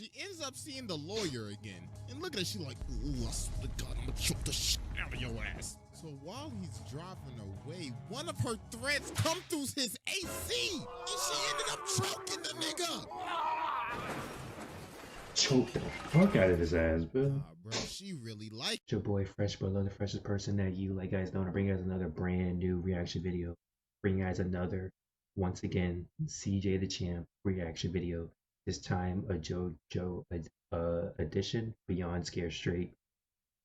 She ends up seeing the lawyer again. And look at her, she like, ooh, I swear to God, I'm gonna choke the shit out of your ass. So while he's driving away, one of her threads come through his AC. And she ended up choking the nigga. Choke the fuck out of his ass, bro. Bro, she really liked your boy FreshBoyLuv, the freshest person that you like guys know, to bring you guys another brand new reaction video. Bring you guys another, once again, CJ the Champ reaction video. This time a JoJo edition, Beyond Scared Straight.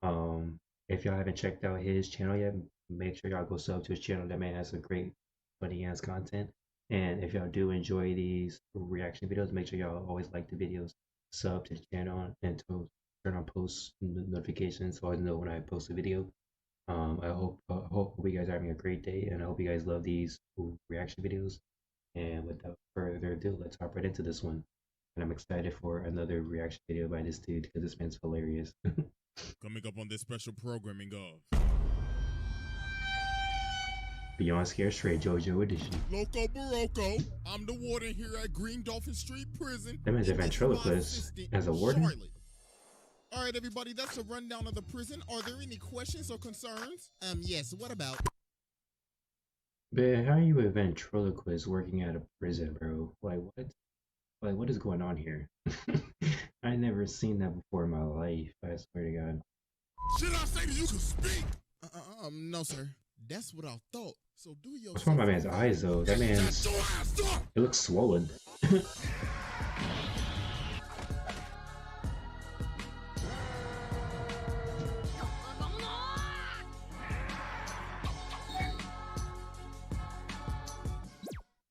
If y'all haven't checked out his channel yet, make sure y'all go sub to his channel. That man has some great funny ass content. And if y'all do enjoy these reaction videos, make sure y'all always like the videos, sub to the channel, and to turn on post notifications so I know when I post a video. I hope you guys are having a great day, and I hope you guys love these reaction videos. And without further ado, let's hop right into this one. And I'm excited for another reaction video by this dude because this man's hilarious. Coming up on this special programming of Beyond Scared Straight JoJo edition. Loco Barocco. I'm the warden here at Green Dolphin Street Prison. That man's a ventriloquist as a warden. Charlotte. All right, everybody, that's a rundown of the prison. Are there any questions or concerns? Yes, what about? Man, how are you a ventriloquist working at a prison, bro? Like, what? Like, what is going on here? I never seen that before in my life, I swear to God. Should I say to you to speak? No, sir. That's what I thought. So do your. What's wrong with my man's eyes, though? That man's... It looks swollen.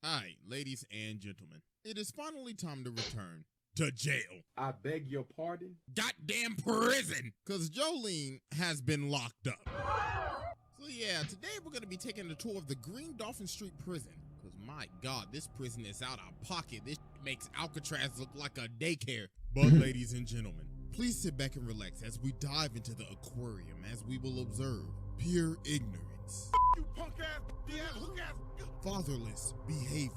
Alright, ladies and gentlemen, it is finally time to return to jail. I beg your pardon? Goddamn prison! Cause Jolene has been locked up. So yeah, today we're gonna be taking a tour of the Green Dolphin Street Prison. Cause my God, this prison is out of pocket. This makes Alcatraz look like a daycare. But ladies and gentlemen, please sit back and relax as we dive into the aquarium as we will observe pure ignorance. You punk ass, hook ass. Fatherless behavior,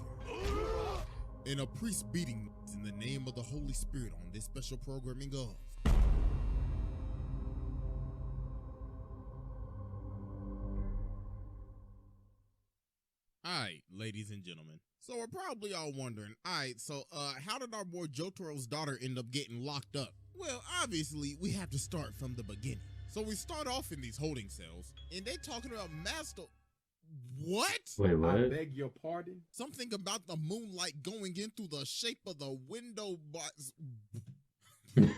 and a priest beating in the name of the Holy Spirit on this special programming of Alright, ladies and gentlemen. So we're probably all wondering, alright, so how did our boy Jotaro's daughter end up getting locked up? Well, obviously, we have to start from the beginning. So we start off in these holding cells, and they talking about master... What? Wait, what? I beg your pardon? Something about the moonlight going in through the shape of the window box. What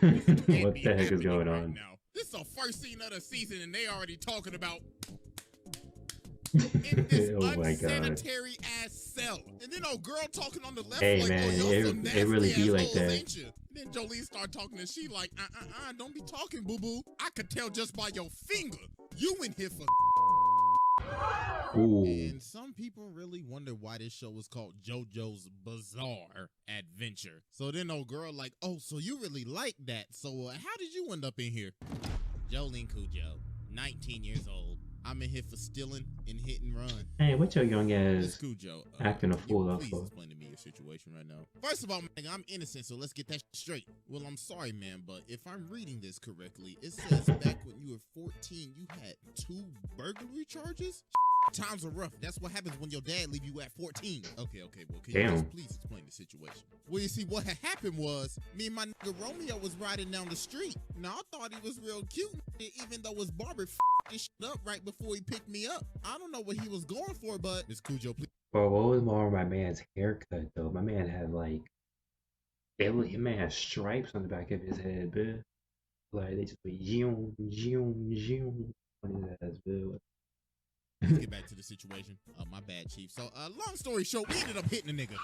the heck is going on? Now. This is the first scene of the season, and they already talking about in this Oh my God. unsanitary ass cell. And then old girl talking on the left Hey, like, man, oh, y'all some nasty it really be like assholes, that. ain't you? Then Jolene start talking and she like, don't be talking, boo-boo. I could tell just by your finger. You in here for Ooh. And some people really wonder why this show was called JoJo's Bizarre Adventure. So then old girl like, oh, so you really like that. So how did you end up in here? Jolene Cujo, 19 years old. I'm in here for stealing and hit and run. Hey, what your young ass Cujo, acting a fool up please for? explain to me your situation right now. First of all, man, I'm innocent, so let's get that straight. Well, I'm sorry, man, but if I'm reading this correctly, it says back when you were 14, you had 2 burglary charges? Times are rough. That's what happens when your dad leave you at 14. Okay, well, can you just please explain the situation? Well, you see, what had happened was, me and my nigga Romeo was riding down the street. Now, I thought he was real cute, even though his barber this shit up right before he picked me up. I don't know what he was going for, but Miss Cujo, please. Bro, what was more my man's haircut, though? My man had, like, your man had stripes on the back of his head, bro. Like, they just went, zoom, zoom, zoom on his ass, bro. Let's get back to the situation. My bad, Chief. So, long story short, we ended up hitting a nigga.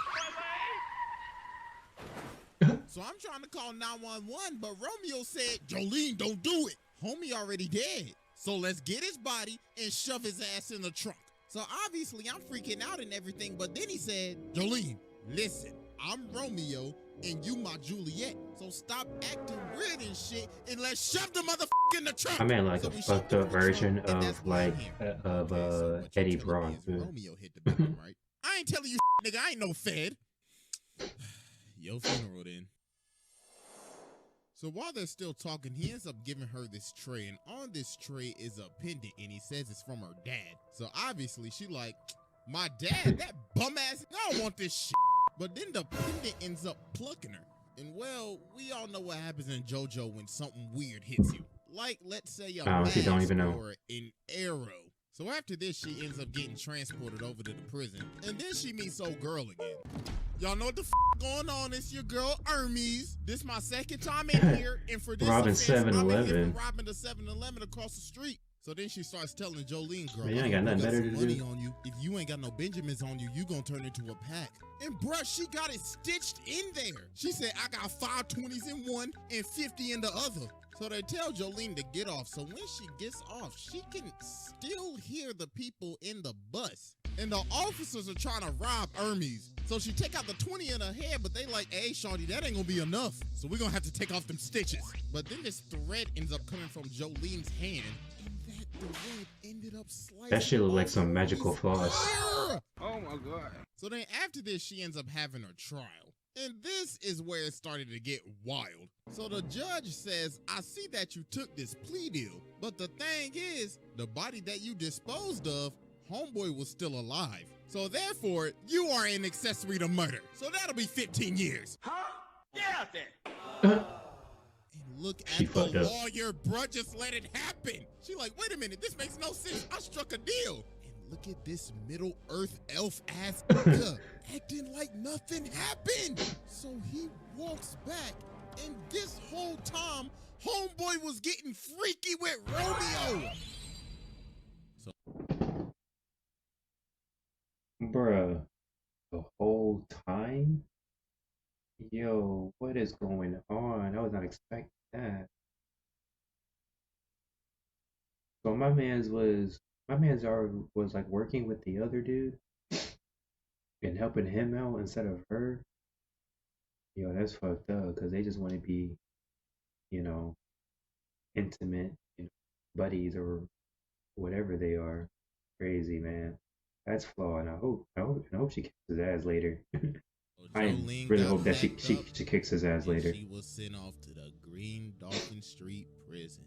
So I'm trying to call 911, but Romeo said, Jolene, don't do it. Homie already dead. So let's get his body and shove his ass in the trunk. So obviously I'm freaking out and everything, but then he said, Jolene, listen, I'm Romeo and you my Juliet. So stop acting weird and shit and let's shove the motherfucker in the trunk. I mean, like so a fucked up version of like Eddie Brock. Romeo hit the button, right? I ain't telling you, nigga. I ain't no fed. Your funeral then. So while they're still talking, he ends up giving her this tray, and on this tray is a pendant, and he says it's from her dad. So obviously she like, my dad, that bum ass, I don't want this shit. But then the pendant ends up plucking her. And well, we all know what happens in JoJo when something weird hits you. Like, let's say a mask don't even know. or an arrow. So after this, she ends up getting transported over to the prison. And then she meets old girl again. Y'all know what the going on. It's your girl, Hermes. This my second time in here. And for this Robbing offense, I'm in here 7-Eleven. for robbing the 7-Eleven across the street. So then she starts telling Jolene, girl, Man, you ain't got nothing better to money do. on you. If you ain't got no Benjamins on you, you gonna turn into a pack. And bruh, she got it stitched in there. She said, I got 5 20s in one and 50 in the other. So they tell Jolene to get off. So when she gets off, she can still hear the people in the bus. And the officers are trying to rob Hermes. So she take out the 20 in her head, but they like, hey, shawty, that ain't gonna be enough. So we're gonna have to take off them stitches. But then this thread ends up coming from Jolene's hand. And that thread ended up slicing That shit look like off some Hermes' magical floss. ear. Oh my God. So then after this, she ends up having her trial. And this is where it started to get wild. So the judge says, I see that you took this plea deal, but the thing is, the body that you disposed of, homeboy was still alive. So therefore, you are an accessory to murder. So that'll be 15 years. Huh? Get out there. And look She at the fucked up. lawyer, bruh, just let it happen. She like, wait a minute, this makes no sense. I struck a deal. And look at this Middle Earth elf ass nigga acting like nothing happened. So he walks back, and this whole time, homeboy was getting freaky with Romeo. Bruh, the whole time? Yo, what is going on? I was not expecting that. So my man's was like working with the other dude and helping him out instead of her. Yo, that's fucked up because they just want to be, you know, intimate, buddies or whatever they are. Crazy, man. That's flawed. And I hope she kicks his ass later. I Jolene really got hope that she backed up, kicks his ass and later. she was sent off to the Green Dolphin Street prison.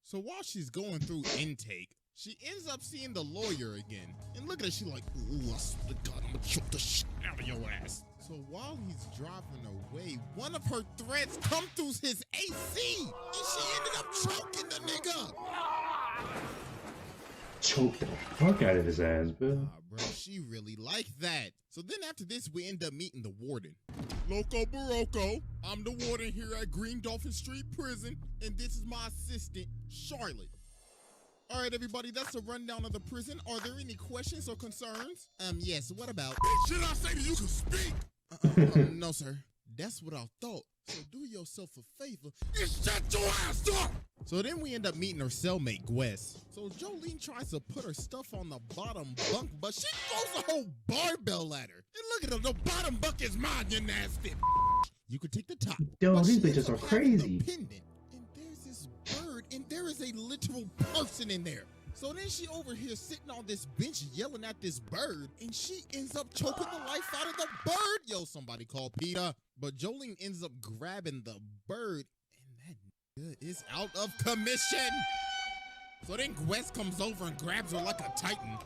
So while she's going through intake, she ends up seeing the lawyer again. And look at her, she like, ooh, I swear to God, I'm gonna choke the shit out of your ass. So while he's driving away, one of her threats come through his AC, and she ended up choking the nigga. Choke the fuck out of his ass, bro. Bro, she really liked that. So then after this, we end up meeting the warden. Loco Barocco, I'm the warden here at Green Dolphin Street Prison, and this is my assistant, Charlotte. All right, everybody, that's a rundown of the prison. Are there any questions or concerns? Yes, what about? Should I say that you can speak? No, sir. That's what I thought. So do yourself a favor and shut your ass up! So then we end up meeting her cellmate, Gwes. So Jolene tries to put her stuff on the bottom bunk, but she throws a whole barbell at her. And look at her, the bottom bunk is mine, you nasty. You could take the top. Yo, But these she ends bitches are up having the crazy. pendant, and there's this bird, and there is a literal person in there. So then she over here sitting on this bench yelling at this bird, and she ends up choking the life out of the bird. Yo, somebody call Peter. But Jolene ends up grabbing the bird, and that nigga is out of commission. So then Gwes comes over and grabs her like a titan.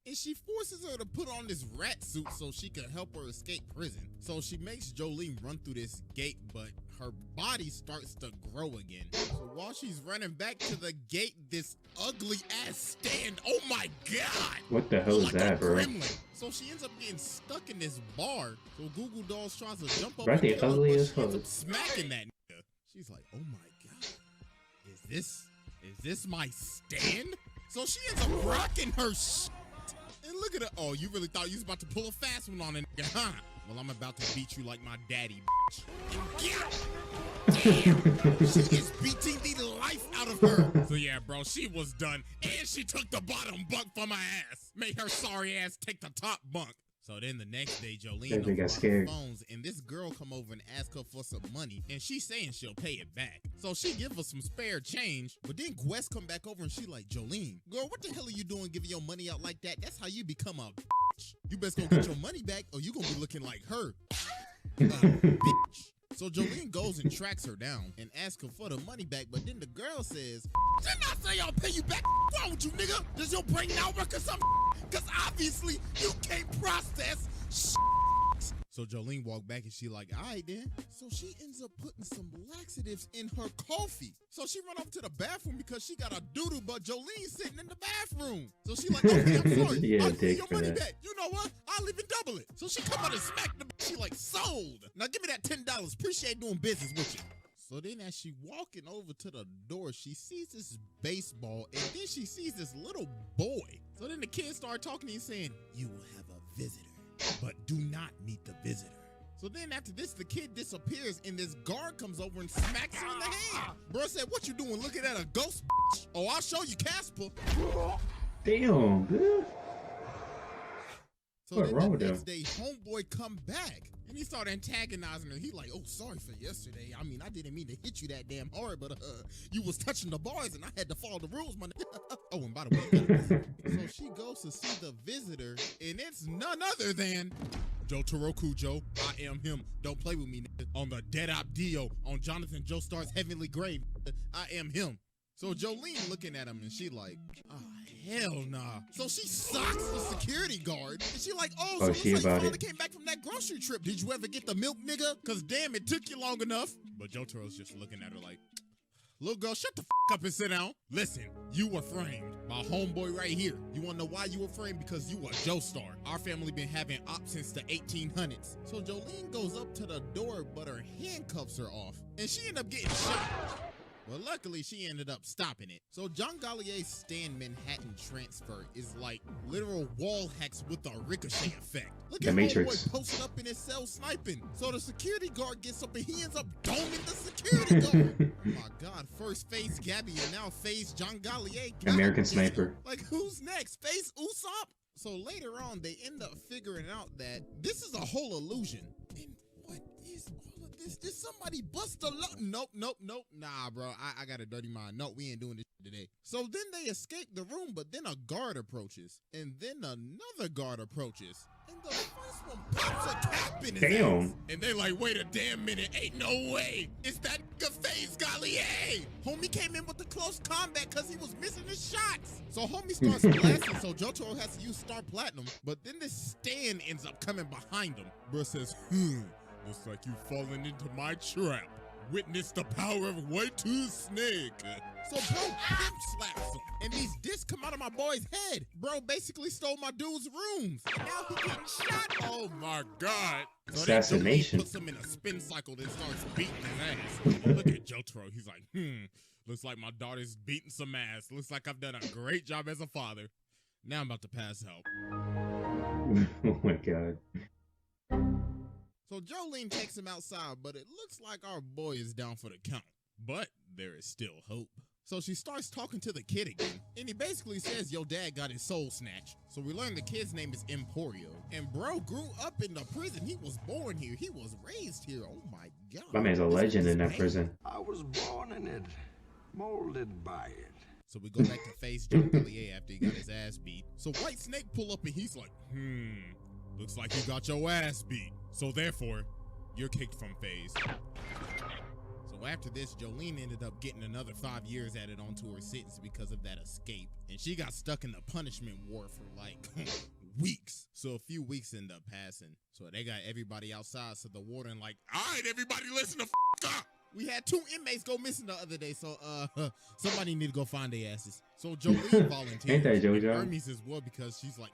And she forces her to put on this rat suit so she can help her escape prison. So she makes Jolene run through this gate, but her body starts to grow again. So while she's running back to the gate, this ugly ass stand, oh my God! What the hell is Like that, a bro? gremlin. So she ends up getting stuck in this bar. So Google Dolls tries to jump up Right, and they kill her, ugly but as she ends fuck. up smacking that nigga. She's like, oh my God, is this my stand? So she ends up rocking her shit. And look at her. Oh, you really thought you was about to pull a fast one on a nigga, huh? Well, I'm about to beat you like my daddy, bitch. And damn, she is beating the life out of her. So yeah, bro, she was done. And she took the bottom bunk from my ass. Made her sorry ass take the top bunk. So then the next day, Jolene That bitch over got on scared. her phones, and this girl come over and ask her for some money, and she's saying she'll pay it back. So she give her some spare change, but then Gwes come back over and she like, Jolene, girl, what the hell are you doing giving your money out like that? That's how you become a bitch. You best go get your money back or you gonna be looking like her. Bitch. So Jolene goes and tracks her down and asks her for the money back, but then the girl says, didn't I say I'll pay you back? What's wrong with you, nigga? Does your brain not work or something? Because obviously you can't process shit. So Jolene walked back and she like, all right then. So she ends up putting some laxatives in her coffee. So she run over to the bathroom because she got a doodle, but Jolene's sitting in the bathroom. So she like, okay, I'm sorry. Yeah, I'll give you dick your for money that. back. You know what? I'll even double it. So she come out and smack the bitch. She like, sold. Now give me that $10. Appreciate doing business with you. So then as she walking over to the door, she sees this baseball and then she sees this little boy. So then the kids start talking to him saying, you will have a visitor, but do not meet the visitor. So then after this, the kid disappears and this guard comes over and smacks her in the hand. Bro said, what you doing looking at a ghost, bitch? Oh, I'll show you, Casper. Damn, dude. So What's then wrong the with next them? day, homeboy come back. And he started antagonizing her. He like, oh, sorry for yesterday. I mean, I didn't mean to hit you that damn hard, but you was touching the bars and I had to follow the rules, my nigga. Oh, and by the way, so she goes to see the visitor, and it's none other than Jotaro Kujo. I am him. Don't play with me, nigga. On the Dead Op Dio, on Jonathan Joestar's Heavenly Grave, I am him. So Jolene looking at him and she like, oh, hell nah. So she socks the security guard and she like, oh, so she looks like you about finally it. came back from that grocery trip. Did you ever get the milk, nigga? Cause damn, it took you long enough. But Jotaro's just looking at her like, little girl, shut the up and sit down. Listen, you were framed by homeboy right here. You wanna know why you were framed? Because you were Joestar. Our family been having ops since the 1800s. So Jolene goes up to the door, but her handcuffs are off and she ended up getting shot. Well, luckily, she ended up stopping it. So John Gallier's Stan Manhattan transfer is like literal wall hacks with a ricochet effect. Look The at Matrix. homeboy posted up in his cell sniping. So the security guard gets up and he ends up doming the security guard. Oh my God, first face Gabby and now face John Gallier. God American damn. Sniper. Like who's next? Face Usopp? So later on, they end up figuring out that this is a whole illusion. And what is all of this? Did somebody bust a lock? Nope. Nah, bro, I got a dirty mind. No, we ain't doing this today. So then they escape the room, but then a guard approaches. And then another guard approaches. And the first one pops a cap in his ass. And they like, wait a damn minute. Ain't no way. It's that nigga FaZe Gallier. Homie came in with the close combat because he was missing his shots. So homie starts blasting, so Jotaro has to use Star Platinum. But then this Stan ends up coming behind him. Bro says, looks like you've fallen into my trap. Witness the power of White Tooth Snake. So bro pimp slaps him, and these discs come out of my boy's head. Bro basically stole my dude's rooms, and now he getting shot. Oh my God. So Assassination. Puts him in a spin cycle, then starts beating his ass. And look at Jotaro. He's like, looks like my daughter's beating some ass. Looks like I've done a great job as a father. Now I'm about to pass out. Oh my God. So Jolene takes him outside, but it looks like our boy is down for the count. But there is still hope. So she starts talking to the kid again, and he basically says, your dad got his soul snatched. So we learn the kid's name is Emporio. And bro grew up in the prison. He was born here. He was raised here. Oh my God. My man's a legend in that prison. I was born in it, molded by it. So we go back to face John Gallier after he got his ass beat. So White Snake pull up and he's like, looks like you got your ass beat. So therefore, you're kicked from FaZe. So after this, Jolene ended up getting another 5 years added onto her sentence because of that escape. And she got stuck in the punishment war for like weeks. So a few weeks end up passing. So they got everybody outside. So the warden like, all right, everybody listen the up. We had 2 inmates go missing the other day. So somebody need to go find their asses. So Jolene volunteers. Ain't that JoJo? Hermes as well because she's like,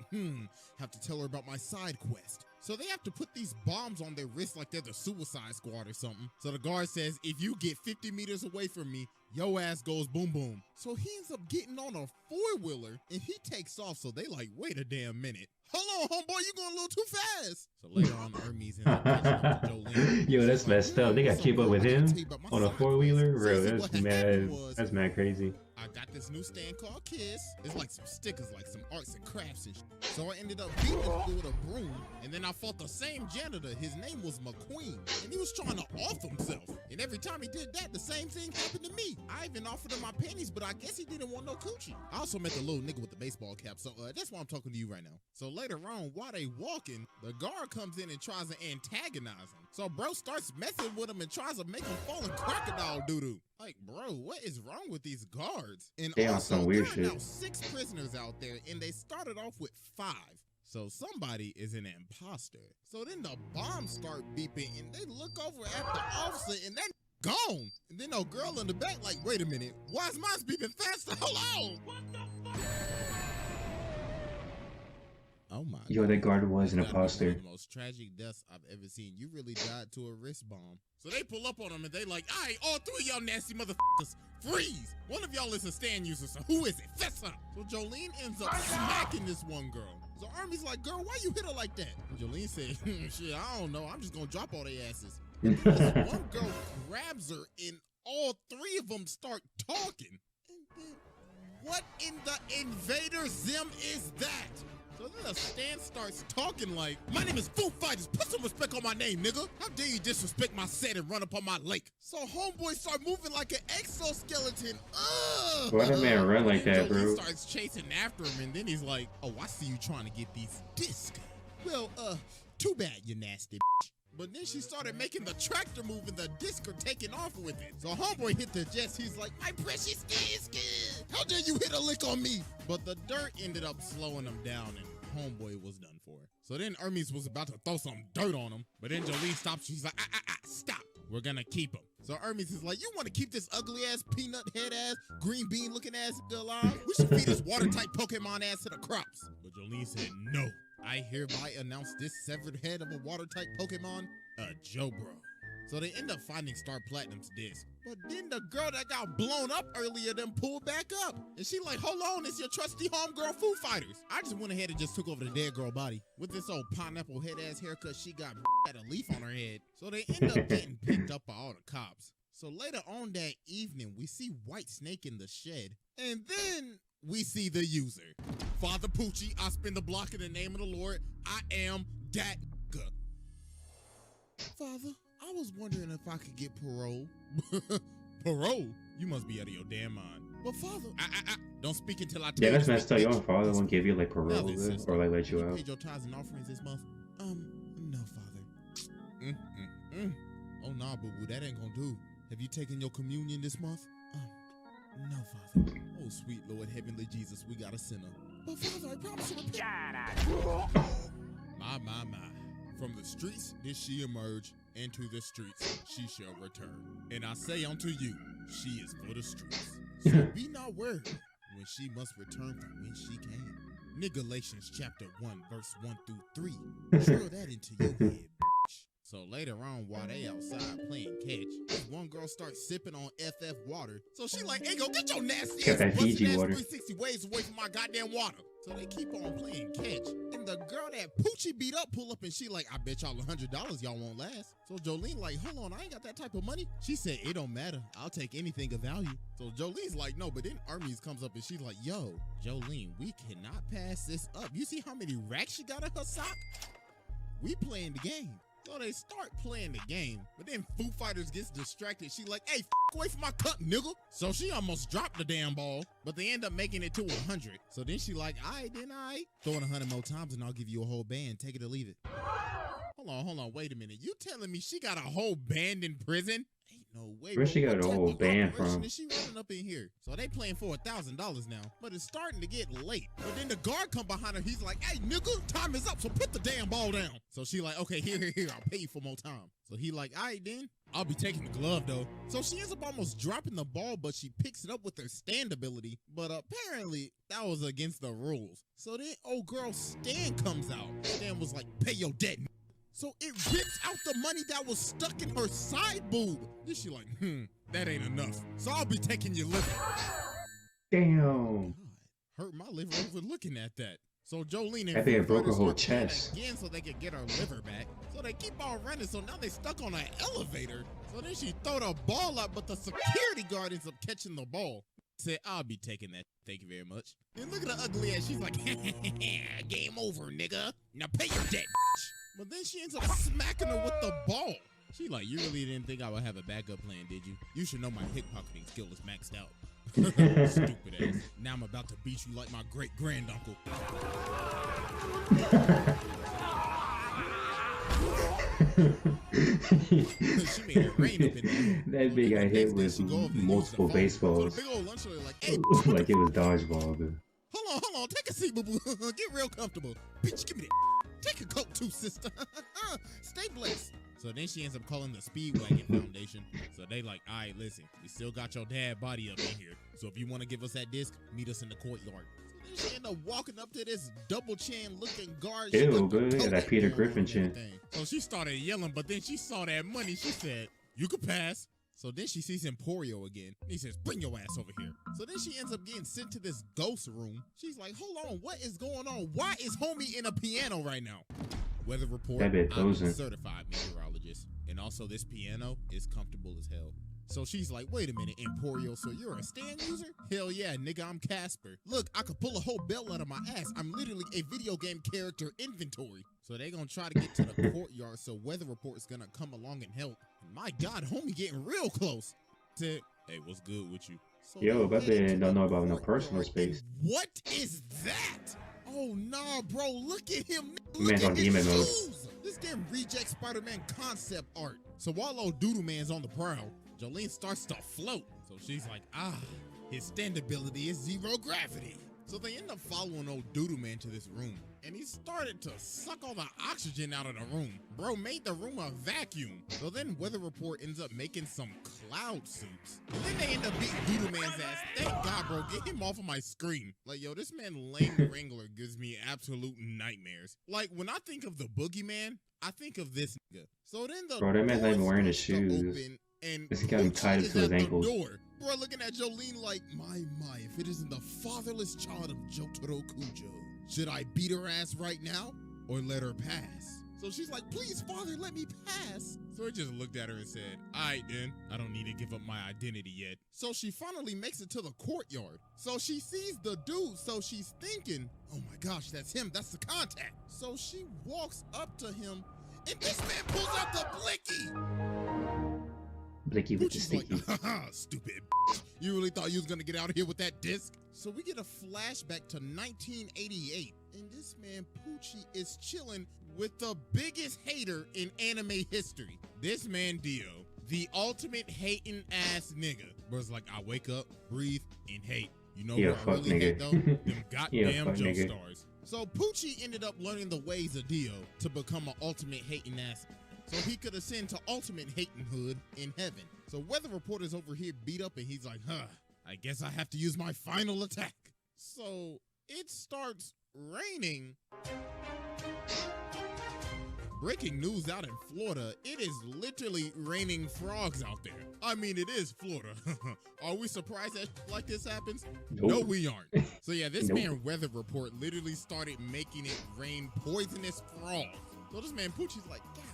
have to tell her about my side quest. So they have to put these bombs on their wrists like they're the Suicide Squad or something. So the guard says, if you get 50 meters away from me, your ass goes boom boom. So he ends up getting on a 4-wheeler and he takes off. So they like, wait a damn minute. Hold on, homeboy, you going a little too fast. So later on, Hermes ends up catching up to Jolene. Yo, that's messed up. They got to keep up with him on a 4-wheeler? Bro, So see, that's what mad. happened was- That's mad crazy. I got this new stand called Kiss. It's like some stickers, like some arts and crafts and shit. So I ended up beating the dude with a broom, and then I fought the same janitor. His name was McQueen, and he was trying to off himself. And every time he did that, the same thing happened to me. I even offered him my panties, but I guess he didn't want no coochie. I also met the little nigga with the baseball cap, so that's why I'm talking to you right now. So later on, while they walking, the guard comes in and tries to antagonize him. So bro starts messing with him and tries to make him fall in crocodile doo-doo. Like, bro, what is wrong with these guards? And They on also, some weird there are now shit. 6 prisoners out there, and they started off with 5. So somebody is an imposter. So then the bombs start beeping, and they look over at the officer, and that gone. And then no girl in the back like, wait a minute, why is mine beeping faster? Hold on. What the fuck? Oh my Yo, that guard was an That's gotta be imposter. one of the most tragic deaths I've ever seen. You really died to a wrist bomb. So they pull up on him and they like, all right, all 3 of y'all nasty motherfuckers, freeze. One of y'all is a stand user, so who is it? Fess up. So Jolene ends up smacking this one girl. So Army's like, girl, why you hit her like that? And Jolene said, shit, I don't know. I'm just gonna drop all their asses. And then this one girl grabs her and all 3 of them start talking. And then what in the invader zim is that? So then the stand starts talking like, my name is Foo Fighters, put some respect on my name, nigga. How dare you disrespect my set and run up on my lake? So homeboy start moving like an exoskeleton. Why that man run like that, bro? He starts chasing after him and then he's like, oh, I see you trying to get these discs. Well, too bad, you nasty bitch. But then she started making the tractor move and the disc are taking off with it. So homeboy hit the jets. He's like, my precious disc. How dare you hit a lick on me? But the dirt ended up slowing him down and homeboy was done for. So then Hermes was about to throw some dirt on him. But then Jolene stops. She's like, stop. We're gonna keep him. So Hermes is like, you want to keep this ugly ass, peanut head ass, green bean looking ass alive? We should feed this water type Pokemon ass to the crops. But Jolene said, no. I hereby announce this severed head of a water-type Pokemon, JoJo. So they end up finding Star Platinum's disc. But then the girl that got blown up earlier then pulled back up. And she like, hold on, it's your trusty homegirl Foo Fighters. I just went ahead and just took over the dead girl body. With this old pineapple head-ass haircut, she got had a leaf on her head. So they end up getting picked up by all the cops. So later on that evening, we see White Snake in the shed. And then we see the user. Father Poochie, I spin the block in the name of the Lord. I am that nigga. Father, I was wondering if I could get parole. Parole? You must be out of your damn mind. But Father, don't speak until I tell you. Yeah, that's to messed speak, up. Your bitch. own father won't give you like parole Now, or like let you you out. paid your tithes and offerings this month? No, Father. Oh, nah, boo-boo, that ain't gonna do. Have you taken your communion this month? No, Father. Oh, sweet Lord, Heavenly Jesus, we got a sinner. But Father, I promise to repent. My. From the streets did she emerge, and to the streets she shall return. And I say unto you, she is for the streets. So be not worried when she must return from when she came. Galatians chapter 1, verse 1 through 3. Drill that into your head, bitch. So later on, while they outside playing catch, this one girl starts sipping on FF water. So she like, hey, go get your nasty ass, that Fiji busted ass water. 360 waves away from my goddamn water. So they keep on playing catch. And the girl that Poochie beat up pull up and she like, I bet y'all $100 y'all won't last. So Jolene like, hold on, I ain't got that type of money. She said, it don't matter. I'll take anything of value. So Jolene's like, no, but then Hermes comes up and she's like, yo, Jolene, we cannot pass this up. You see how many racks she got in her sock? We playing the game. So they start playing the game, but then Foo Fighters gets distracted. She like, hey, f away from my cup, nigga. So she almost dropped the damn ball, but they end up making it to 100. So then she like, all right, then I throw it 100 more times and I'll give you a whole band. Take it or leave it. Hold on, wait a minute. You telling me she got a whole band in prison? Ain't no way. Where she bro. got What a type whole of band operation from? is she running up in here? So they playing for $1,000 now, but it's starting to get late. But then the guard come behind her. He's like, hey, nigga, time is up, so put the damn ball down. So she like, okay, here, I'll pay you for more time. So he like, all right, then. I'll be taking the glove, though. So she ends up almost dropping the ball, but she picks it up with her stand ability. But apparently, that was against the rules. So then old girl Stan comes out. Stan was like, pay your debt. So it rips out the money that was stuck in her side boob. Then she like, that ain't enough. So I'll be taking your liver. Damn. God, hurt my liver over looking at that. So Jolene and That thing Foo broke her Fighters whole start playing chest. again so they could get her liver back. So they keep on running. So now they stuck on an elevator. So then she throw the ball up, but the security guard ends up catching the ball. said, I'll be taking that. Thank you very much. And look at the ugly ass. She's like, game over, nigga. Now pay your debt, bitch. But then she ends up smacking her with the ball. She like, you really didn't think I would have a backup plan, did you? You should know my pickpocketing skill is maxed out. Stupid ass. Now I'm about to beat you like my great granduncle. She made it rain up in there. That big got hit with multiple baseballs. So big old lunch lady like, hey, like it was dodgeball, dude. Hold on, take a seat, boo boo. Get real comfortable. Bitch, give me that. Take a coat too, sister. Stay blessed. So then she ends up calling the Speedwagon Foundation. So they like, all right, listen, we still got your dad body up in here. So if you want to give us that disc, meet us in the courtyard. So then she end up walking up to this double chin looking guard. Ew, good. That Peter Griffin chin. So she started yelling, but then she saw that money. She said, you could pass. So then she sees Emporio again. He says, bring your ass over here. So then she ends up getting sent to this ghost room. She's like, hold on, what is going on? Why is homie in a piano right now? Weather report, I'm a certified meteorologist. And also this piano is comfortable as hell. So she's like, wait a minute, Emporio, so you're a stand user? Hell yeah, nigga, I'm Casper. Look, I could pull a whole bell out of my ass. I'm literally a video game character inventory. So they gonna try to get to the courtyard, so weather report is gonna come along and help. My God, homie getting real close. Said, hey, what's good with you? So yo, but they don't know about no personal space. What is that? Oh, nah, bro, look at him. Man's on demon mode. This damn reject Spider-Man concept art. So while old Doodle Man's on the prowl, Jolene starts to float. So she's like, his standability is zero gravity. So they end up following old Doodle Man to this room. And he started to suck all the oxygen out of the room. Bro made the room a vacuum. So then Weather Report ends up making some cloud suits. And then they end up beating Doodle Man's ass. Thank God, bro. Get him off of my screen. Like, yo, this man Lane Wrangler gives me absolute nightmares. Like, when I think of the Boogeyman, I think of this nigga. So then the bro, that man's not even wearing his shoes. And this got him tied to his ankles. Bro, looking at Jolene like, my, if it isn't the fatherless child of Jotaro Kujo. Should I beat her ass right now or let her pass? So she's like, please, father, let me pass. So he just looked at her and said, all right, then. I don't need to give up my identity yet. So she finally makes it to the courtyard. So she sees the dude. So she's thinking, oh my gosh, that's him. That's the contact. So she walks up to him and this man pulls out the blicky. Blicky with the sticky. Like, haha, stupid bitch. You really thought you was gonna get out of here with that disc? So we get a flashback to 1988, and this man Poochie is chilling with the biggest hater in anime history. This man Dio, the ultimate hating ass nigga. Bro's like, I wake up, breathe, and hate. You know what I really hate though? Them goddamn Joestars. So Poochie ended up learning the ways of Dio to become an ultimate hating ass. So he could ascend to ultimate hating hood in heaven. So Weather Reporter's over here beat up and he's like, I guess I have to use my final attack. So it starts raining. Breaking news out in Florida, it is literally raining frogs out there. I mean, it is Florida. Are we surprised that like this happens? Nope. No, we aren't. So yeah, this man Weather Report literally started making it rain poisonous frogs. So this man Poochie's like, God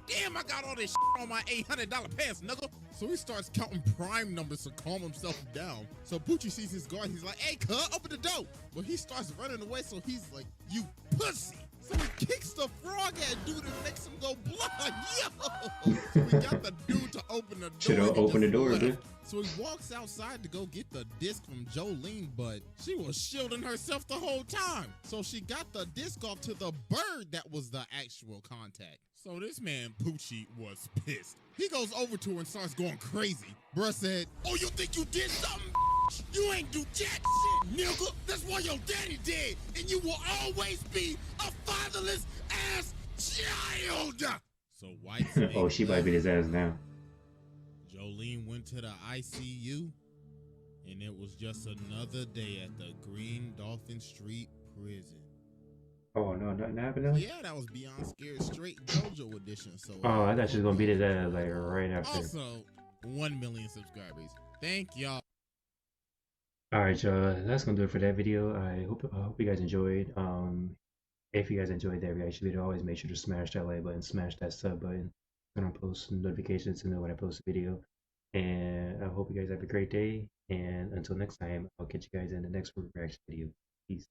damn, I got all this shit on my $800 pants, nigga. So he starts counting prime numbers to calm himself down. So Poochie sees his guard. He's like, hey, cuz, open the door. But he starts running away. So he's like, you pussy. So he kicks the frog at dude and makes him go blind. Yo! So we got the dude to open the door. Should've opened the door, dude. So he walks outside to go get the disc from Jolene, but she was shielding herself the whole time. So she got the disc off to the bird that was the actual contact. So this man Poochie was pissed. He goes over to her and starts going crazy. Bruh said, oh, you think you did something? You ain't do jack shit, nigga. That's why your daddy dead. And you will always be a fatherless ass child. So White Snake oh, she might beat his ass now. Jolene went to the ICU, and it was just another day at the Green Dolphin Street prison. Oh, no, nothing happened? Yeah, that was Beyond Scared Straight JoJo edition. So oh, I thought she was going to beat his ass like right after. Also, 1 million subscribers. Thank y'all. Alright, y'all, that's gonna do it for that video. I hope you guys enjoyed. If you guys enjoyed that reaction video, always make sure to smash that like button, smash that sub button, turn on post notifications to know when I post a video. And I hope you guys have a great day. And until next time, I'll catch you guys in the next reaction video. Peace.